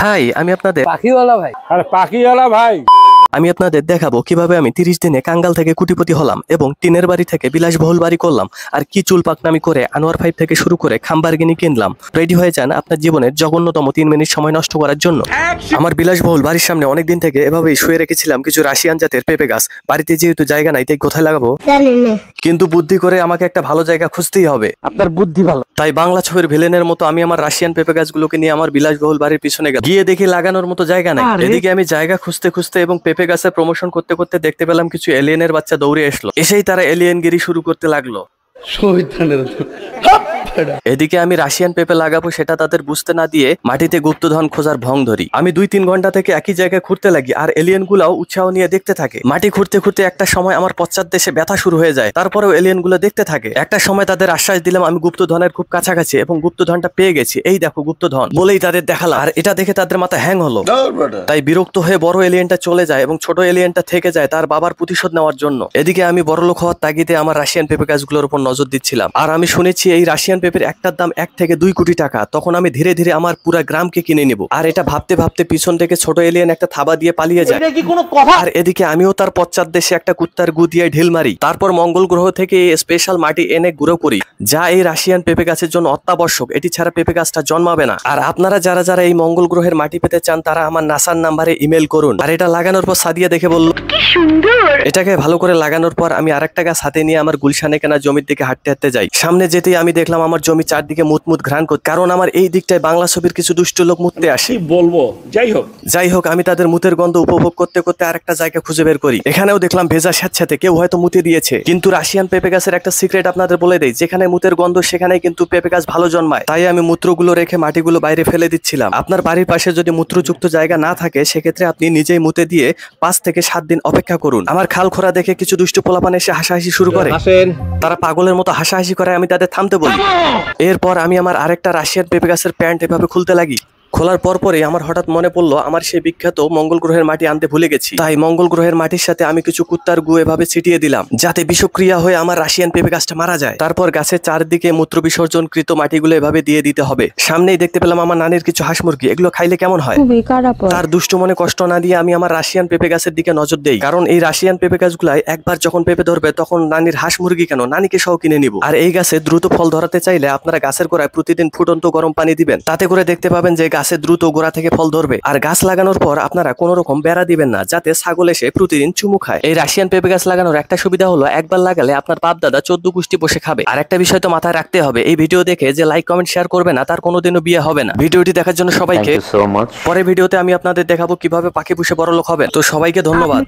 High, আমি আপনাদের পাখিওয়ালা ভাই। আরে পাখিওয়ালা ভাই, আমি আপনাদের দেখাবো কিভাবে আমি 30 দিনে কাঙ্গাল থেকে কোটিপতি হলাম এবং টিনের বাড়ি থেকে বিলাসবহুল বাড়ি করলাম আর কি চুল পাকনামি করে আনোয়ার 5 থেকে শুরু করে খাম্বারগিনি কিনলাম। রেডি হয়ে যান আপনার জীবনের জঘন্যতম 3 মিনিট সময় নষ্ট করার জন্য। আমার বিলাসবহুল বাড়ির সামনে অনেকদিন থেকে এভাবেই শুয়ে রেখেছিলাম কিছু রাশিয়ান জাতের পেঁপে গাছ। বাড়িতে যেহেতু জায়গা নাই তাই কোথায় লাগাবো, কিন্তু বুদ্ধি করে আমাকে একটা ভালো জায়গা খুঁজতেই হবে। আপনার বুদ্ধি ভালো। তাই বাংলা ছবির ভিলেনের মতো আমি আমার রাশিয়ান পেঁপে গাছগুলোকে নিয়ে আমার বিলাসবহুল বাড়ির পিছনে গিয়ে দেখি লাগানোর মতো জায়গা নাই। এদিকে আমি জায়গা খুঁজতে খুঁজতে এবং পেঁপে গাছের প্রমোশন করতে করতে দেখতে পেলাম কিছু এলিয়েনের বাচ্চা দৌড়ে আসলো। এসেই তারা এলিয়েনগিরি শুরু করতে লাগলো। এদিকে আমি রাশিয়ান পেঁপে লাগাবো সেটা তাদের বুঝতে না দিয়ে মাটিতে গুপ্তধন খোঁজার ভং ধরি। আমি 2-3 ঘন্টা থেকে একই জায়গায় ঘুরতে লাগি আর এলিয়েন গুলাও উৎসাহ নিয়ে দেখতে থাকে। মাটি খুঁড়তে খুঁড়তে একটা সময় আমার পশ্চাৎ দেশে ব্যথা শুরু হয়ে যায়। তারপরেও এলিয়েন গুলো দেখতে থাকে। একটা সময় তাদের আশ্বাস দিলাম আমি গুপ্তধনের খুব কাছাকাছি এবং গুপ্তধনটা পেয়ে গেছি, এই দেখো গুপ্তধন বলেই তাদের দেখালাম। আর এটা দেখে তাদের মাথা হ্যাং হলো। তাই বিরক্ত হয়ে বড় এলিয়েনটা চলে যায় এবং ছোট এলিয়েনটা থেকে যায় তার বাবার প্রতিশোধ নেওয়ার জন্য। এদিকে আমি বড়লোক হওয়ার তাগিদে আমার রাশিয়ান পেঁপে গাছগুলোর উপর নজর দিচ্ছিলাম। আর আমি শুনেছি এই রাশিয়ান পেঁপের একটার দাম 1 থেকে 2 কোটি টাকা। তখন আমি ধীরে ধীরে আমার পুরো গ্রামকে কিনে নিব। আর এটা ভাবতে ভাবতে পিছন থেকে ছোট এলিয়েন একটা থাবা দিয়ে পালিয়ে যায়। আর এদিকে আমিও তার পশ্চাৎ দেশে একটা কুত্তার গু দিয়ে ঢিল মারি। তারপর মঙ্গল গ্রহ থেকে স্পেশাল মাটি এনে গুঁড়ো করি, যা এই রাশিয়ান পেঁপে গাছের জন্য অত্যাবশ্যক। এটি ছাড়া পেঁপে গাছটা জন্মাবে না। আর আপনারা যারা যারা এই মঙ্গল গ্রহের মাটি পেতে চান তারা আমার নাসার নাম্বারে ইমেল করুন। আর এটা লাগানোর পর সাদিয়া দেখে বলল কি সুন্দর। এটাকে ভালো করে লাগানোর পর আমি আরেকটা গাছ হাতে নিয়ে আমার গুলশানে কেনা জমির দিকে হাঁটতে হাঁটতে যাই। সামনে যেতেই আমি দেখলাম আমার জমি চারদিকে মুতমুত ঘ্রাণ করছে, কারণ আমার এই দিকটায় বাংলা ছবির কিছু দুষ্ট লোক মুততে আসে। বলবো যাই হোক আমি তাদের মুতের গন্ধ উপভোগ করতে করতে আরেকটা জায়গা খুঁজে বের করি। এখানেও দেখলাম ভেজা স্যাঁতস্যাঁতে, কেউ হয়তো মুতে দিয়েছে। কিন্তু রাশিয়ান পেঁপে গাছের একটা সিক্রেট আপনাদের বলে দেই, যেখানে মুতের গন্ধ সেখানে কিন্তু পেঁপে গাছ ভালো জন্মায়। তাই আমি মূত্রগুলো রেখে মাটিগুলো বাইরে ফেলে দিচ্ছিলাম। আপনার বাড়ির পাশে যদি মূত্রযুক্ত জায়গা না থাকে সেক্ষেত্রে আপনি নিজেই মুতে দিয়ে 5 থেকে 7 দিন অপেক্ষা করুন। আমার খাল খোরা দেখে কিছু দুষ্ট পোলাপান এসে হাসাহাসি শুরু করে। তারা পাগলের মতো হাসাহাসি করে, আমি তাদের থামতে বলি। এরপর আমি আমার আরেকটা রাশিয়ান পেঁপে গাছের প্যান্ট এভাবে খুলতে লাগি। খোলার পরপরই আমার হঠাৎ মনে পড়লো আমার সেই বিখ্যাত মঙ্গল গ্রহের মাটি আনতে ভুলে গেছি। তাই মঙ্গল গ্রহের মাটির সাথে আমি কিছু কুত্তার গু এভাবে ছিটিয়ে দিলাম, যাতে বিষক্রিয়া হয়ে আমার রাশিয়ান পেঁপে গাছটা মারা যায়। তারপর গাছের চারদিকে মূত্র বিসর্জনকৃত মাটিগুলো এভাবে দিয়ে দিতে হবে। সামনেই দেখতে পেলাম আমার নানির কিছু হাঁস মুরগি, এগুলো খাইলে কেমন হয়। তার দুষ্ট মনে কষ্ট না দিয়ে আমি আমার রাশিয়ান পেঁপে গাছের দিকে নজর দেই, কারণ এই রাশিয়ান পেঁপে গাছগুলাই একবার যখন পেঁপে ধরবে তখন নানির হাঁস মুরগি কেন নানিকে সহ কিনে নিব। আর এই গাছে দ্রুত ফল ধরাতে চাইলে আপনারা গাছের গোড়ায় প্রতিদিন ফুটন্ত গরম পানি দিবেন। তাতে করে দেখতে পাবেন যে গাছে দ্রুত গোড়া থেকে ফল ধরবে। আর গাছ লাগানোর পর আপনারা কোনো রকম বেড়া দিবেন না, যাতে ছাগল এসে প্রতিদিন চুমু খায়। এই রাশিয়ান পেঁপে গাছ লাগানোর একটা সুবিধা হলো একবার লাগালে আপনার বাপ দাদা 14 গোষ্ঠী বসে খাবে। আর একটা বিষয় তো মাথায় রাখতে হবে, এই ভিডিও দেখে যে লাইক কমেন্ট শেয়ার করবে না তার কোনোদিনও বিয়ে হবে না। ভিডিওটি দেখার জন্য সবাইকে পরে ভিডিওতে আমি আপনাদের দেখাবো কিভাবে পাখি পুষে বড়লোক হবেন। তো সবাইকে ধন্যবাদ।